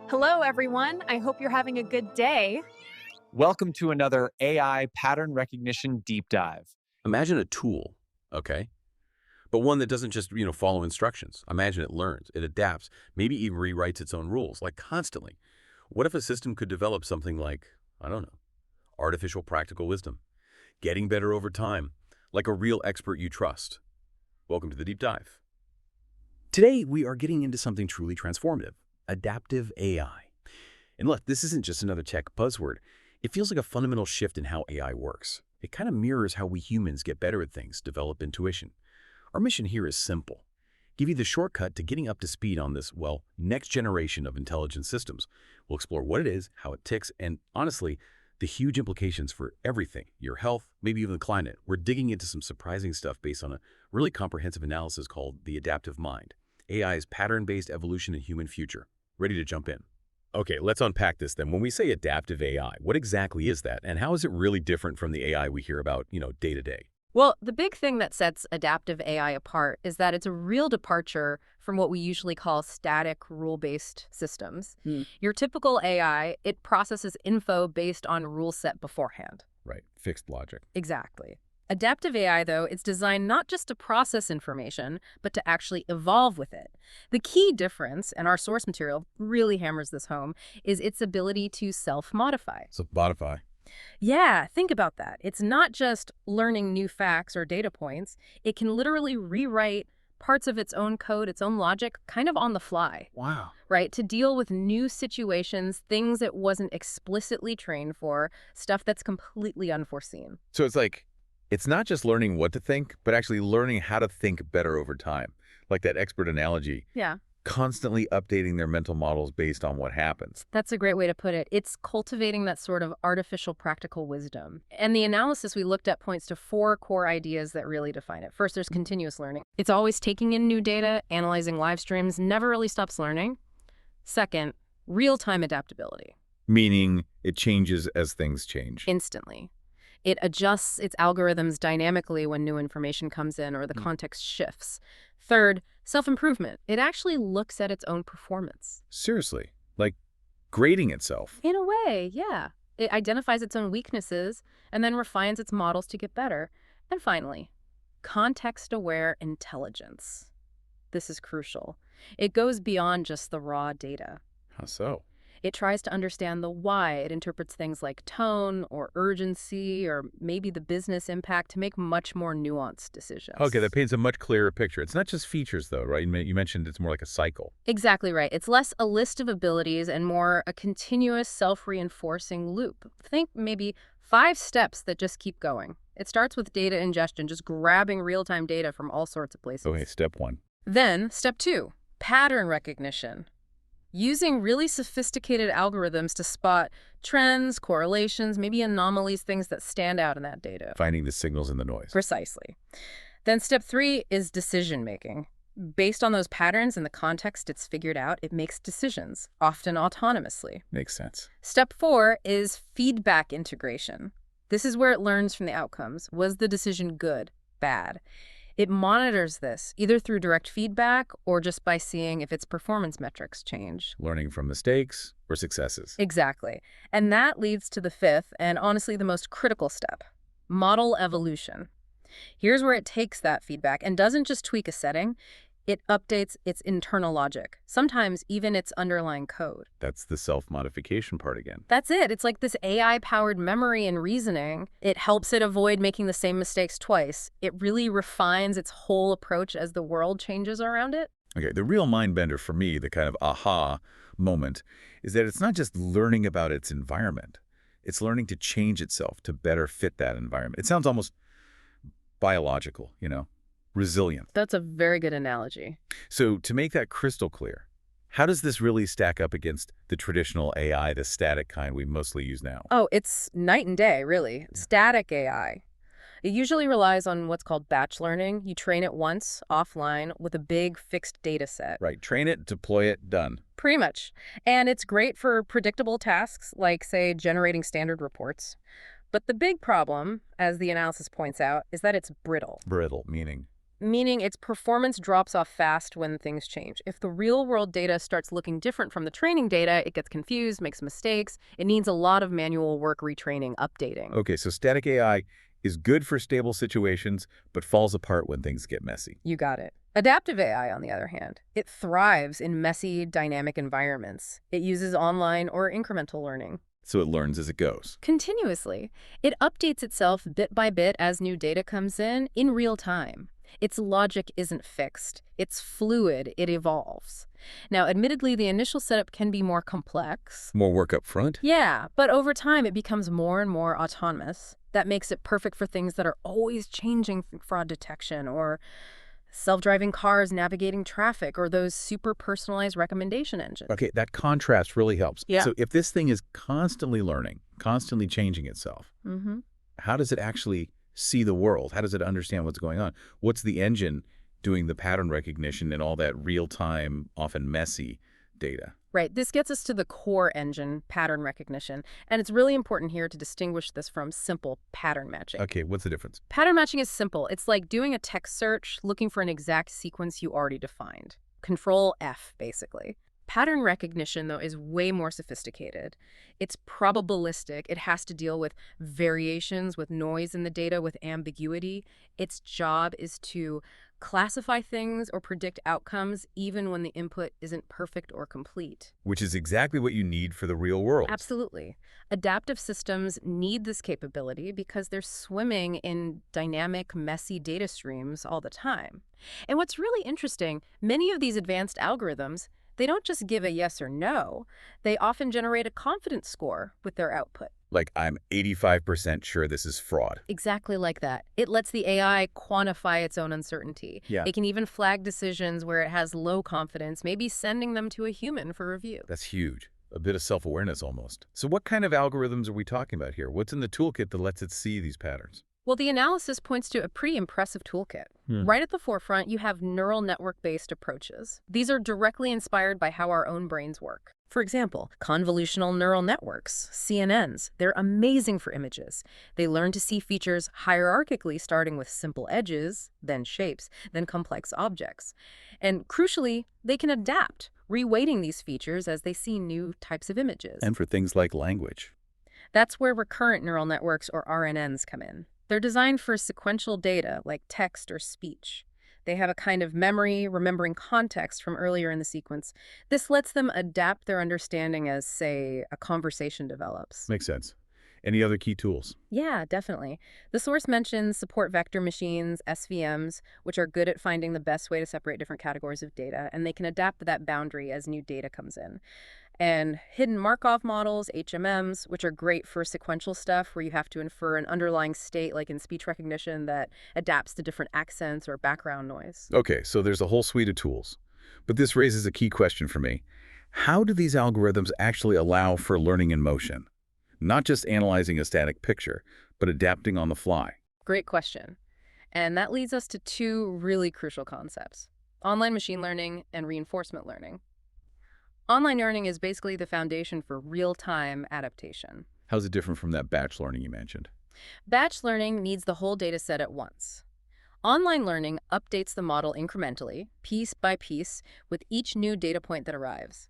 Hello, everyone. I hope you're having a good day. Welcome to another AI pattern recognition deep dive. Imagine a tool, okay? But one that doesn't just, follow instructions. Imagine it learns, it adapts, maybe even rewrites its own rules, like constantly. What if a system could develop something like, I don't know, artificial practical wisdom, getting better over time, like a real expert you trust? Welcome to the deep dive. Today, we are getting into something truly transformative, adaptive AI. And look, this isn't just another tech buzzword. It feels like a fundamental shift in how AI works. It kind of mirrors how we humans get better at things, develop intuition. Our mission here is simple. Give you the shortcut to getting up to speed on this, next generation of intelligent systems. We'll explore what it is, how it ticks, and honestly, the huge implications for everything, your health, maybe even the climate. We're digging into some surprising stuff based on a really comprehensive analysis called the adaptive mind, AI's pattern-based evolution in human future. Ready to jump in? Okay, let's unpack this then. When we say adaptive AI, what exactly is that? And how is it really different from the AI we hear about, day to day? Well, the big thing that sets adaptive AI apart is that it's a real departure from what we usually call static rule-based systems. Your typical AI, it processes info based on rules set beforehand. Right, fixed logic. Exactly. Adaptive AI, though, it's designed not just to process information, but to actually evolve with it. The key difference, and our source material really hammers this home, is its ability to self-modify. So modify. Yeah, think about that. It's not just learning new facts or data points. It can literally rewrite parts of its own code, its own logic, kind of on the fly. Wow. Right? To deal with new situations, things it wasn't explicitly trained for, stuff that's completely unforeseen. So it's not just learning what to think, but actually learning how to think better over time. Like that expert analogy, Yeah. constantly updating their mental models based on what happens. That's a great way to put it. It's cultivating that sort of artificial practical wisdom. And the analysis we looked at points to 4 core ideas that really define it. First, there's continuous learning. It's always taking in new data, analyzing live streams, never really stops learning. Second, real-time adaptability. Meaning it changes as things change. Instantly. It adjusts its algorithms dynamically when new information comes in or the context shifts. Third, self-improvement. It actually looks at its own performance. Seriously, like grading itself. In a way, yeah. It identifies its own weaknesses and then refines its models to get better. And finally, context-aware intelligence. This is crucial. It goes beyond just the raw data. How so? It tries to understand the why. It interprets things like tone or urgency or maybe the business impact to make much more nuanced decisions. Okay, that paints a much clearer picture. It's not just features, though, right? You mentioned it's more like a cycle. Exactly right. It's less a list of abilities and more a continuous self-reinforcing loop. Think maybe 5 steps that just keep going. It starts with data ingestion, just grabbing real-time data from all sorts of places. Okay, step 1. Then, step 2, pattern recognition. Using really sophisticated algorithms to spot trends, correlations, maybe anomalies, things that stand out in that data. Finding the signals in the noise. Precisely. Then step 3 is decision-making. Based on those patterns and the context it's figured out, it makes decisions, often autonomously. Makes sense. Step 4 is feedback integration. This is where it learns from the outcomes. Was the decision good, bad? It monitors this, either through direct feedback or just by seeing if its performance metrics change. Learning from mistakes or successes. Exactly. And that leads to the 5th, and honestly the most critical step, model evolution. Here's where it takes that feedback and doesn't just tweak a setting, it updates its internal logic, sometimes even its underlying code. That's the self-modification part again. That's it. It's like this AI-powered memory and reasoning. It helps it avoid making the same mistakes twice. It really refines its whole approach as the world changes around it. Okay, the real mind bender for me, the kind of aha moment, is that it's not just learning about its environment. It's learning to change itself to better fit that environment. It sounds almost biological, resilient. That's a very good analogy. So to make that crystal clear, how does this really stack up against the traditional AI, the static kind we mostly use now? Oh, it's night and day, really. Static AI. It usually relies on what's called batch learning. You train it once, offline, with a big fixed data set. Right, train it, deploy it, done. Pretty much. And it's great for predictable tasks like, say, generating standard reports. But the big problem, as the analysis points out, is that it's brittle. Brittle, meaning? meaning its performance drops off fast when things change. If the real-world data starts looking different from the training data, it gets confused, makes mistakes. It needs a lot of manual work, retraining, updating. Okay, so static AI is good for stable situations, but falls apart when things get messy. You got it. Adaptive AI, on the other hand, it thrives in messy, dynamic environments. It uses online or incremental learning. So it learns as it goes. Continuously. It updates itself bit by bit as new data comes in real time. Its logic isn't fixed. It's fluid. It evolves. Now, admittedly, the initial setup can be more complex. More work up front? Yeah, but over time, it becomes more and more autonomous. That makes it perfect for things that are always changing, fraud detection or self-driving cars navigating traffic or those super personalized recommendation engines. Okay, that contrast really helps. Yeah. So if this thing is constantly learning, constantly changing itself, Mm-hmm. how does it actually see the world? How does it understand what's going on? What's the engine doing the pattern recognition and all that real-time, often messy data? Right. This gets us to the core engine, pattern recognition. And it's really important here to distinguish this from simple pattern matching. Okay, what's the difference? Pattern matching is simple. It's like doing a text search, looking for an exact sequence you already defined. Control F, basically. Pattern recognition, though, is way more sophisticated. It's probabilistic. It has to deal with variations, with noise in the data, with ambiguity. Its job is to classify things or predict outcomes even when the input isn't perfect or complete. Which is exactly what you need for the real world. Absolutely. Adaptive systems need this capability because they're swimming in dynamic, messy data streams all the time. And what's really interesting, many of these advanced algorithms, they don't just give a yes or no. They often generate a confidence score with their output. Like, I'm 85% sure this is fraud. Exactly like that. It lets the AI quantify its own uncertainty. Yeah. It can even flag decisions where it has low confidence, maybe sending them to a human for review. That's huge. A bit of self-awareness almost. So what kind of algorithms are we talking about here? What's in the toolkit that lets it see these patterns? Well, the analysis points to a pretty impressive toolkit. Right at the forefront, you have neural network-based approaches. These are directly inspired by how our own brains work. For example, convolutional neural networks, CNNs, they're amazing for images. They learn to see features hierarchically, starting with simple edges, then shapes, then complex objects. And crucially, they can adapt, reweighting these features as they see new types of images. And for things like language. That's where recurrent neural networks, or RNNs, come in. They're designed for sequential data, like text or speech. They have a kind of memory, remembering context from earlier in the sequence. This lets them adapt their understanding as, say, a conversation develops. Makes sense. Any other key tools? Yeah, definitely. The source mentions support vector machines, SVMs, which are good at finding the best way to separate different categories of data, and they can adapt that boundary as new data comes in. And hidden Markov models, HMMs, which are great for sequential stuff where you have to infer an underlying state, like in speech recognition, that adapts to different accents or background noise. Okay, so there's a whole suite of tools. But this raises a key question for me. How do these algorithms actually allow for learning in motion? Not just analyzing a static picture, but adapting on the fly. Great question. And that leads us to two really crucial concepts: online machine learning and reinforcement learning. Online learning is basically the foundation for real-time adaptation. How's it different from that batch learning you mentioned? Batch learning needs the whole data set at once. Online learning updates the model incrementally, piece by piece, with each new data point that arrives.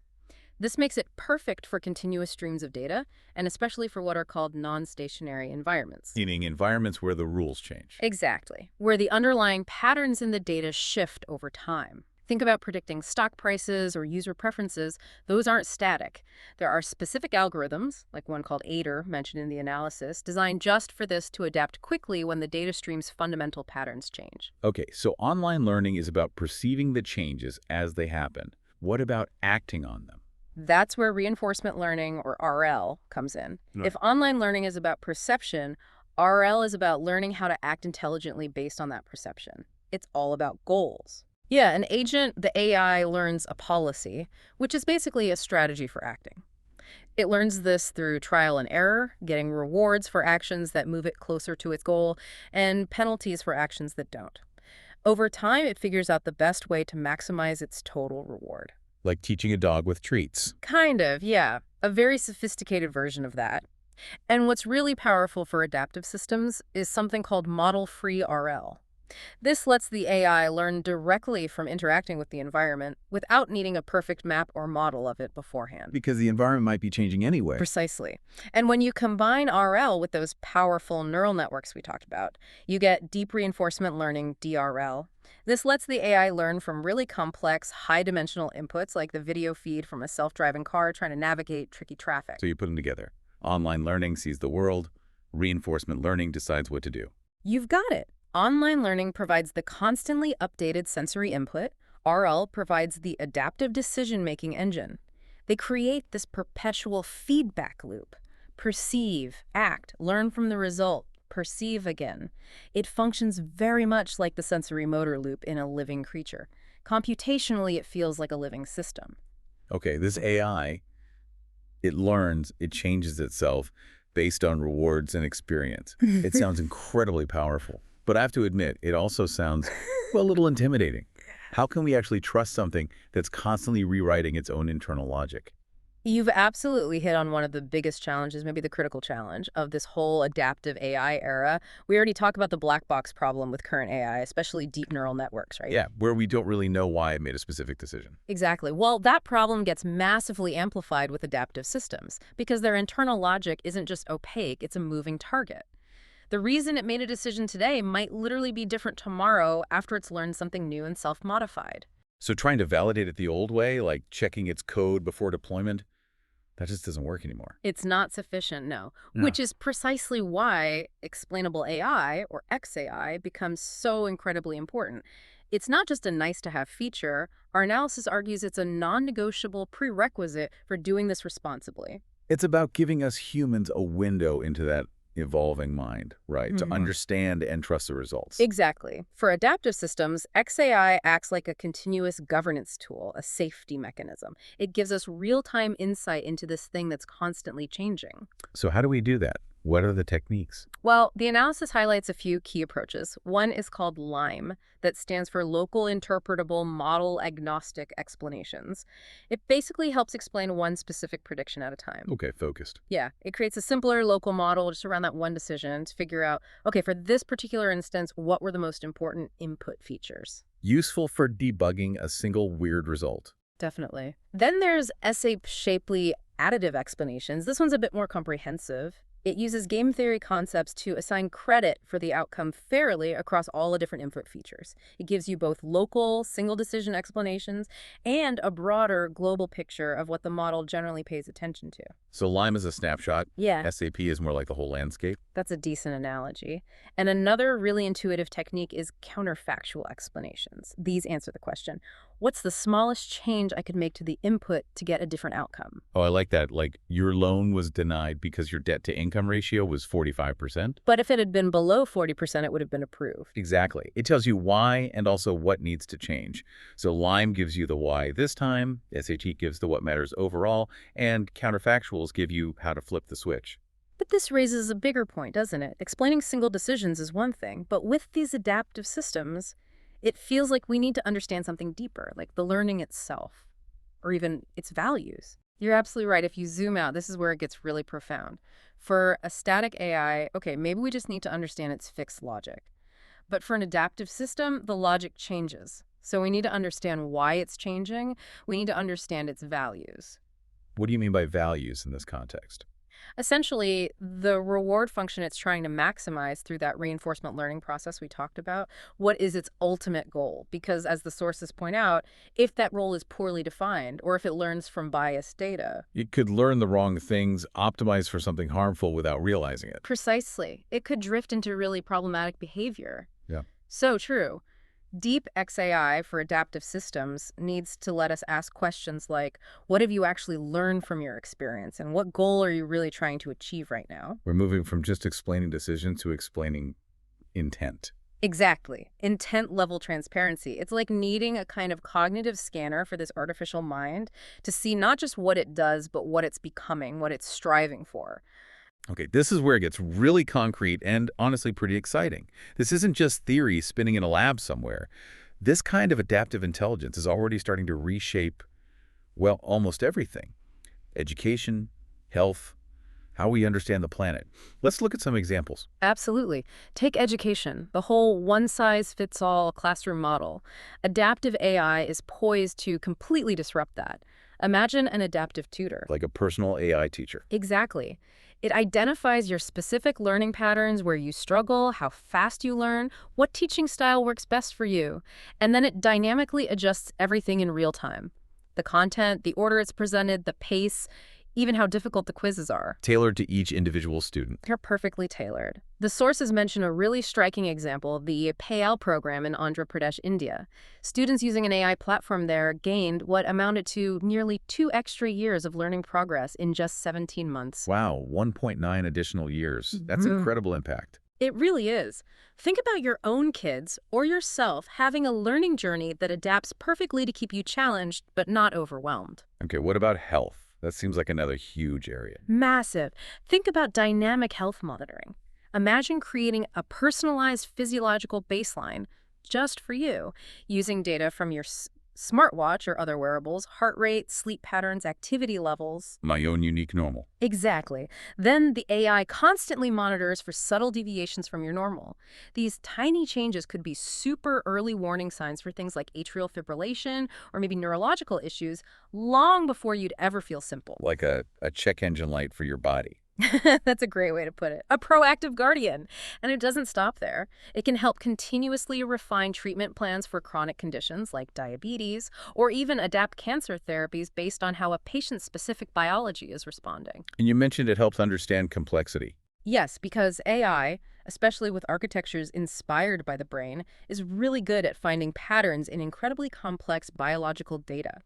This makes it perfect for continuous streams of data, and especially for what are called non-stationary environments. Meaning environments where the rules change. Exactly, where the underlying patterns in the data shift over time. Think about predicting stock prices or user preferences. Those aren't static. There are specific algorithms, like one called AIDR, mentioned in the analysis, designed just for this to adapt quickly when the data stream's fundamental patterns change. Okay, so online learning is about perceiving the changes as they happen. What about acting on them? That's where reinforcement learning, or RL, comes in. If online learning is about perception, RL is about learning how to act intelligently based on that perception. It's all about goals. Yeah, an agent, the AI, learns a policy, which is basically a strategy for acting. It learns this through trial and error, getting rewards for actions that move it closer to its goal, and penalties for actions that don't. Over time, it figures out the best way to maximize its total reward. Like teaching a dog with treats. Kind of, yeah. A very sophisticated version of that. And what's really powerful for adaptive systems is something called model-free RL. This lets the AI learn directly from interacting with the environment without needing a perfect map or model of it beforehand. Because the environment might be changing anyway. Precisely. And when you combine RL with those powerful neural networks we talked about, you get deep reinforcement learning, DRL. This lets the AI learn from really complex, high-dimensional inputs like the video feed from a self-driving car trying to navigate tricky traffic. So you put them together. Online learning sees the world. Reinforcement learning decides what to do. You've got it. Online learning provides the constantly updated sensory input. RL provides the adaptive decision-making engine. They create this perpetual feedback loop. Perceive, act, learn from the result, perceive again. It functions very much like the sensory motor loop in a living creature. Computationally, it feels like a living system. Okay, this AI, it learns, it changes itself based on rewards and experience. It sounds incredibly powerful. But I have to admit, it also sounds, well, a little intimidating. How can we actually trust something that's constantly rewriting its own internal logic? You've absolutely hit on one of the biggest challenges, maybe the critical challenge, of this whole adaptive AI era. We already talked about the black box problem with current AI, especially deep neural networks, right? Yeah, where we don't really know why it made a specific decision. Exactly. Well, that problem gets massively amplified with adaptive systems because their internal logic isn't just opaque, it's a moving target. The reason it made a decision today might literally be different tomorrow after it's learned something new and self-modified. So trying to validate it the old way, like checking its code before deployment, that just doesn't work anymore. It's not sufficient, no. No. Which is precisely why explainable AI, or XAI, becomes so incredibly important. It's not just a nice-to-have feature. Our analysis argues it's a non-negotiable prerequisite for doing this responsibly. It's about giving us humans a window into that evolving mind, right? To understand and trust the results. Exactly. For adaptive systems, XAI acts like a continuous governance tool, a safety mechanism. It gives us real-time insight into this thing that's constantly changing. So how do we do that? What are the techniques? Well, the analysis highlights a few key approaches. One is called LIME, that stands for Local Interpretable Model Agnostic Explanations. It basically helps explain one specific prediction at a time. Okay, focused. Yeah, it creates a simpler local model just around that one decision to figure out, okay, for this particular instance, what were the most important input features? Useful for debugging a single weird result. Definitely. Then there's S-shapely additive explanations. This one's a bit more comprehensive. It uses game theory concepts to assign credit for the outcome fairly across all the different input features. It gives you both local, single-decision explanations and a broader global picture of what the model generally pays attention to. So LIME is a snapshot. Yeah, SAP is more like the whole landscape. that's a decent analogy. And another really intuitive technique is counterfactual explanations. These answer the question, what's the smallest change I could make to the input to get a different outcome? Oh, I like that. Like, your loan was denied because your debt-to-income ratio was 45%. But if it had been below 40%, it would have been approved. Exactly. It tells you why and also what needs to change. So LIME gives you the why this time, SAT gives the what matters overall, and counterfactuals give you how to flip the switch. But this raises a bigger point, doesn't it? Explaining single decisions is one thing, but with these adaptive systems, it feels like we need to understand something deeper, like the learning itself, or even its values. You're absolutely right. If you zoom out, this is where it gets really profound. For a static AI, okay, maybe we just need to understand its fixed logic. But for an adaptive system, the logic changes. So we need to understand why it's changing. We need to understand its values. What do you mean by values in this context? Essentially, the reward function it's trying to maximize through that reinforcement learning process we talked about, what is its ultimate goal? Because as the sources point out, if that role is poorly defined or if it learns from biased data. It could learn the wrong things, optimize for something harmful without realizing it. Precisely. It could drift into really problematic behavior. Yeah. So true. Deep XAI for adaptive systems needs to let us ask questions like, what have you actually learned from your experience? And what goal are you really trying to achieve right now? We're moving from just explaining decisions to explaining intent. Exactly. Intent-level transparency. It's like needing a kind of cognitive scanner for this artificial mind to see not just what it does, but what it's becoming, what it's striving for. Okay, this is where it gets really concrete and honestly pretty exciting. This isn't just theory spinning in a lab somewhere. This kind of adaptive intelligence is already starting to reshape, well, almost everything. Education, health, how we understand the planet. Let's look at some examples. Absolutely. Take education, the whole one-size-fits-all classroom model. Adaptive AI is poised to completely disrupt that. Imagine an adaptive tutor. Like a personal AI teacher. Exactly. It identifies your specific learning patterns, where you struggle, how fast you learn, what teaching style works best for you, and then it dynamically adjusts everything in real time. The content, the order it's presented, the pace, even how difficult the quizzes are. Tailored to each individual student. They're perfectly tailored. The sources mention a really striking example, the PAL program in Andhra Pradesh, India. Students using an AI platform there gained what amounted to nearly 2 extra years of learning progress in just 17 months. Wow, 1.9 additional years. That's incredible impact. It really is. Think about your own kids or yourself having a learning journey that adapts perfectly to keep you challenged but not overwhelmed. Okay, what about health? That seems like another huge area. Massive. Think about dynamic health monitoring. Imagine creating a personalized physiological baseline just for you, using data from your smartwatch or other wearables, heart rate, sleep patterns, activity levels. My own unique normal. Exactly. Then the AI constantly monitors for subtle deviations from your normal. These tiny changes could be super early warning signs for things like atrial fibrillation or maybe neurological issues long before you'd ever feel simple. Like a check engine light for your body. That's a great way to put it. A proactive guardian. And it doesn't stop there. It can help continuously refine treatment plans for chronic conditions like diabetes, or even adapt cancer therapies based on how a patient's specific biology is responding. And you mentioned it helps understand complexity. Yes, because AI, especially with architectures inspired by the brain, is really good at finding patterns in incredibly complex biological data.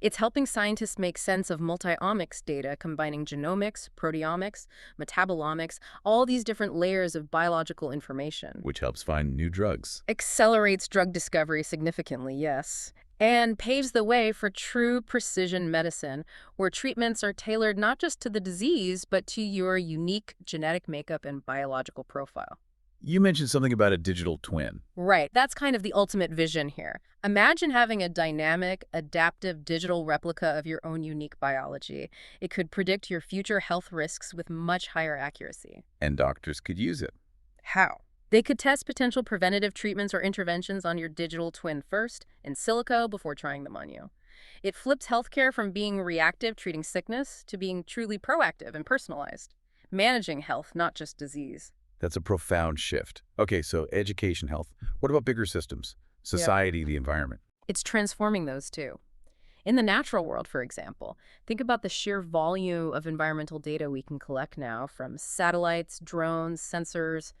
It's helping scientists make sense of multi-omics data, combining genomics, proteomics, metabolomics, all these different layers of biological information. Which helps find new drugs. Accelerates drug discovery significantly, yes. And paves the way for true precision medicine, where treatments are tailored not just to the disease, but to your unique genetic makeup and biological profile. You mentioned something about a digital twin. Right. That's kind of the ultimate vision here. Imagine having a dynamic, adaptive digital replica of your own unique biology. It could predict your future health risks with much higher accuracy. And doctors could use it. How? They could test potential preventative treatments or interventions on your digital twin first, in silico, before trying them on you. It flips healthcare from being reactive, treating sickness, to being truly proactive and personalized, managing health, not just disease. That's a profound shift. Okay, so education, health. What about bigger systems? Society, the environment. It's transforming those too. In the natural world, for example, think about the sheer volume of environmental data we can collect now from satellites, drones, sensors.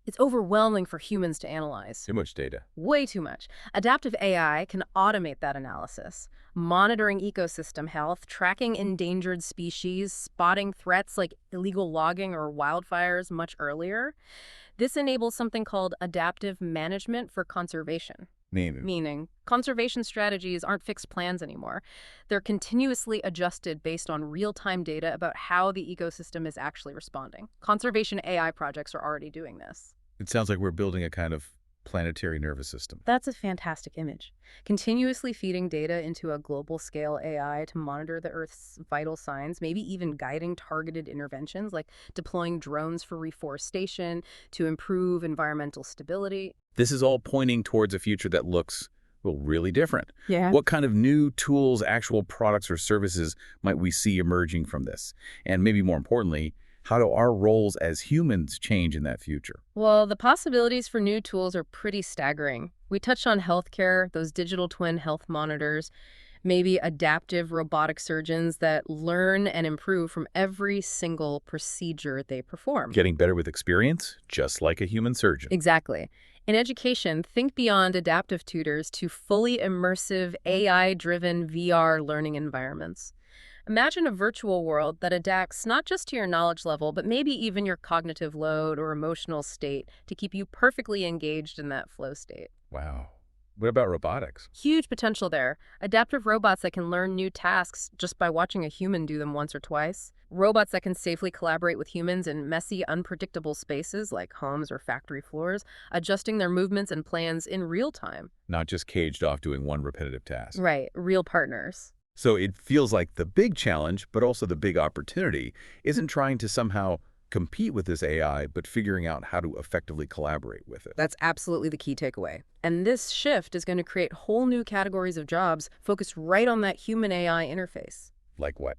It's overwhelming for humans to analyze. Too much data. Way too much. Adaptive AI can automate that analysis, monitoring ecosystem health, tracking endangered species, spotting threats like illegal logging or wildfires much earlier. This enables something called adaptive management for conservation. Meaning, conservation strategies aren't fixed plans anymore. They're continuously adjusted based on real-time data about how the ecosystem is actually responding. Conservation AI projects are already doing this. It sounds like we're building a kind of planetary nervous system. That's a fantastic image. Continuously feeding data into a global-scale AI to monitor the Earth's vital signs, maybe even guiding targeted interventions like deploying drones for reforestation to improve environmental stability. This is all pointing towards a future that looks, well, really different. Yeah. What kind of new tools, actual products or services might we see emerging from this? And maybe more importantly, how do our roles as humans change in that future? Well, the possibilities for new tools are pretty staggering. We touched on healthcare, those digital twin health monitors, maybe adaptive robotic surgeons that learn and improve from every single procedure they perform. Getting better with experience, just like a human surgeon. Exactly. In education, think beyond adaptive tutors to fully immersive, AI-driven VR learning environments. Imagine a virtual world that adapts not just to your knowledge level, but maybe even your cognitive load or emotional state to keep you perfectly engaged in that flow state. Wow. What about robotics? Huge potential there. Adaptive robots that can learn new tasks just by watching a human do them once or twice. Robots that can safely collaborate with humans in messy, unpredictable spaces like homes or factory floors, adjusting their movements and plans in real time. Not just caged off doing one repetitive task. Right, real partners. So it feels like the big challenge, but also the big opportunity, isn't trying to somehow compete with this AI, but figuring out how to effectively collaborate with it. That's absolutely the key takeaway. And this shift is going to create whole new categories of jobs focused right on that human-AI interface. Like what?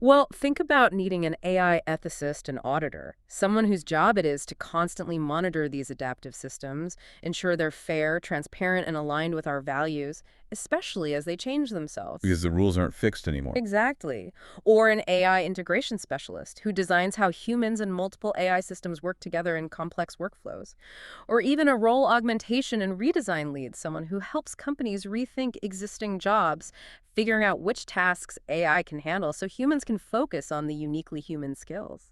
Well, think about needing an AI ethicist and auditor, someone whose job it is to constantly monitor these adaptive systems, ensure they're fair, transparent, and aligned with our values, especially as they change themselves. Because the rules aren't fixed anymore. Exactly. Or an AI integration specialist who designs how humans and multiple AI systems work together in complex workflows. Or even a role augmentation and redesign lead, someone who helps companies rethink existing jobs, figuring out which tasks AI can handle so humans can focus on the uniquely human skills.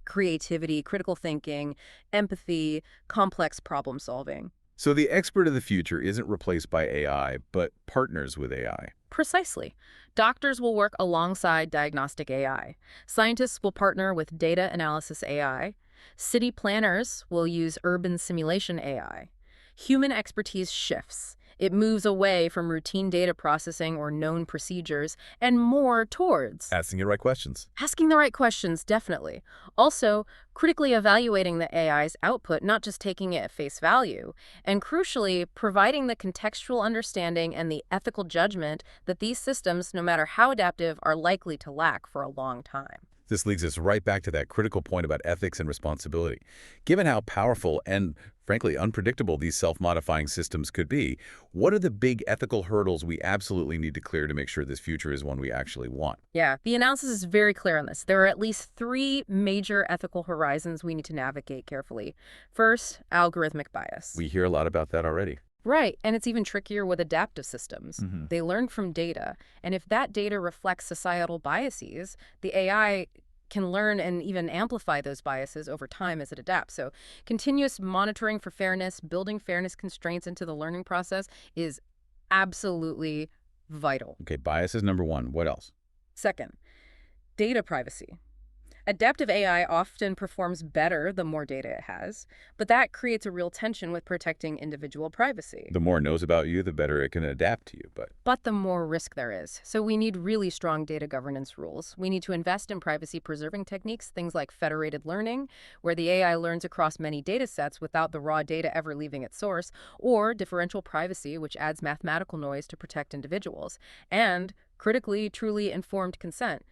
Creativity, critical thinking, empathy, complex problem solving. So the expert of the future isn't replaced by AI, but partners with AI. Precisely. Doctors will work alongside diagnostic AI. Scientists will partner with data analysis AI. City planners will use urban simulation AI. Human expertise shifts. It moves away from routine data processing or known procedures and more towards Asking the right questions. asking the right questions, definitely. Also, critically evaluating the AI's output, not just taking it at face value. And crucially, providing the contextual understanding and the ethical judgment that these systems, no matter how adaptive, are likely to lack for a long time. This leads us right back to that critical point about ethics and responsibility. Given how powerful and, frankly, unpredictable these self-modifying systems could be, what are the big ethical hurdles we absolutely need to clear to make sure this future is one we actually want? Yeah, the analysis is very clear on this. There are at least 3 major ethical horizons we need to navigate carefully. First, algorithmic bias. We hear a lot about that already. Right, and it's even trickier with adaptive systems. Mm-hmm. They learn from data, and if that data reflects societal biases, the AI can learn and even amplify those biases over time as it adapts. So continuous monitoring for fairness, building fairness constraints into the learning process is absolutely vital. Okay, bias is number 1. What else? Second, data privacy. Adaptive AI often performs better the more data it has, but that creates a real tension with protecting individual privacy. The more it knows about you, the better it can adapt to you, But the more risk there is. So we need really strong data governance rules. We need to invest in privacy-preserving techniques, things like federated learning, where the AI learns across many data sets without the raw data ever leaving its source, or differential privacy, which adds mathematical noise to protect individuals, and critically, truly informed consent.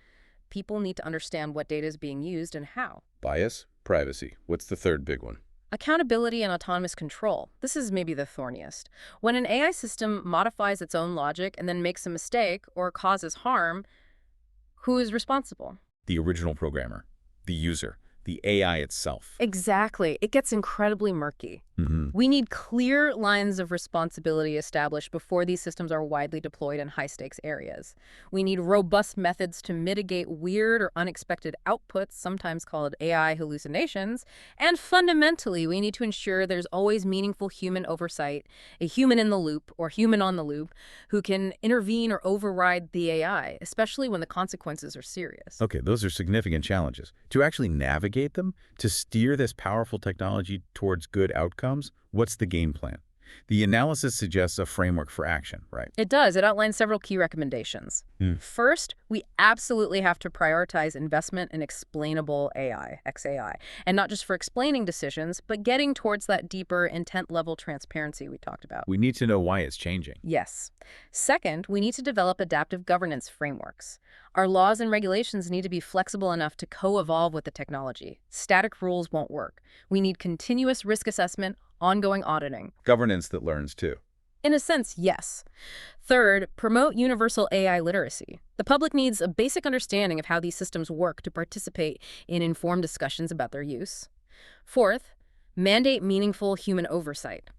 People need to understand what data is being used and how. Bias, privacy. What's the third big one? Accountability and autonomous control. This is maybe the thorniest. When an AI system modifies its own logic and then makes a mistake or causes harm, who is responsible? The original programmer, the user, the AI itself. Exactly. It gets incredibly murky. Mm-hmm. We need clear lines of responsibility established before these systems are widely deployed in high-stakes areas. We need robust methods to mitigate weird or unexpected outputs, sometimes called AI hallucinations. And fundamentally, we need to ensure there's always meaningful human oversight, a human in the loop or human on the loop, who can intervene or override the AI, especially when the consequences are serious. Okay, those are significant challenges. To actually navigate them, to steer this powerful technology towards good outcomes, what's the game plan? The analysis suggests a framework for action, right? It does. It outlines several key recommendations. First, we absolutely have to prioritize investment in explainable AI, XAI, and not just for explaining decisions, but getting towards that deeper intent-level transparency we talked about. We need to know why it's changing. Yes. Second, we need to develop adaptive governance frameworks. Our laws and regulations need to be flexible enough to co-evolve with the technology. Static rules won't work. We need continuous risk assessment, ongoing auditing. Governance that learns too. In a sense, yes. Third, promote universal AI literacy. The public needs a basic understanding of how these systems work to participate in informed discussions about their use. Fourth, mandate meaningful human oversight.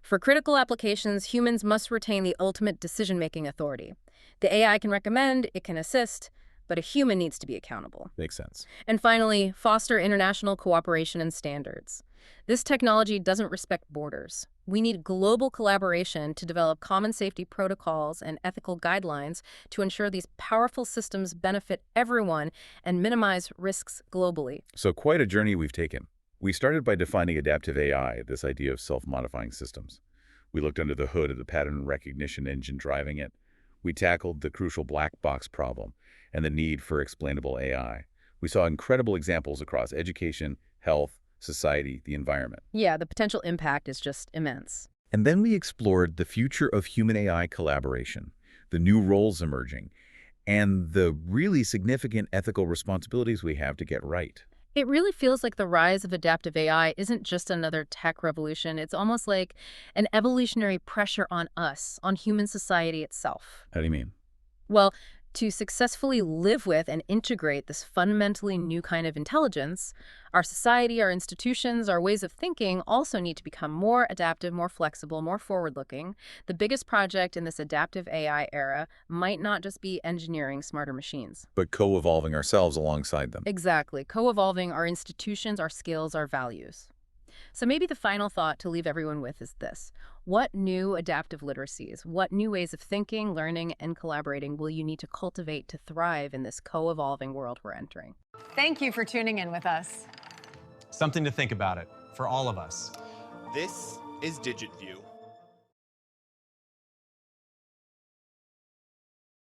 For critical applications, humans must retain the ultimate decision-making authority. The AI can recommend, it can assist, but a human needs to be accountable. Makes sense. And finally, foster international cooperation and standards. This technology doesn't respect borders. We need global collaboration to develop common safety protocols and ethical guidelines to ensure these powerful systems benefit everyone and minimize risks globally. So quite a journey we've taken. We started by defining adaptive AI, this idea of self-modifying systems. We looked under the hood of the pattern recognition engine driving it. We tackled the crucial black box problem and the need for explainable AI. We saw incredible examples across education, health, society, the environment. Yeah, the potential impact is just immense. And then we explored the future of human-AI collaboration, the new roles emerging, and the really significant ethical responsibilities we have to get right. It really feels like the rise of adaptive AI isn't just another tech revolution. It's almost like an evolutionary pressure on us, on human society itself. How do you mean? Well, to successfully live with and integrate this fundamentally new kind of intelligence, our society, our institutions, our ways of thinking also need to become more adaptive, more flexible, more forward-looking. The biggest project in this adaptive AI era might not just be engineering smarter machines. But co-evolving ourselves alongside them. Exactly. Co-evolving our institutions, our skills, our values. So maybe the final thought to leave everyone with is this. What new adaptive literacies, what new ways of thinking, learning, and collaborating will you need to cultivate to thrive in this co-evolving world we're entering? Thank you for tuning in with us. Something to think about it for all of us. This is DigitView.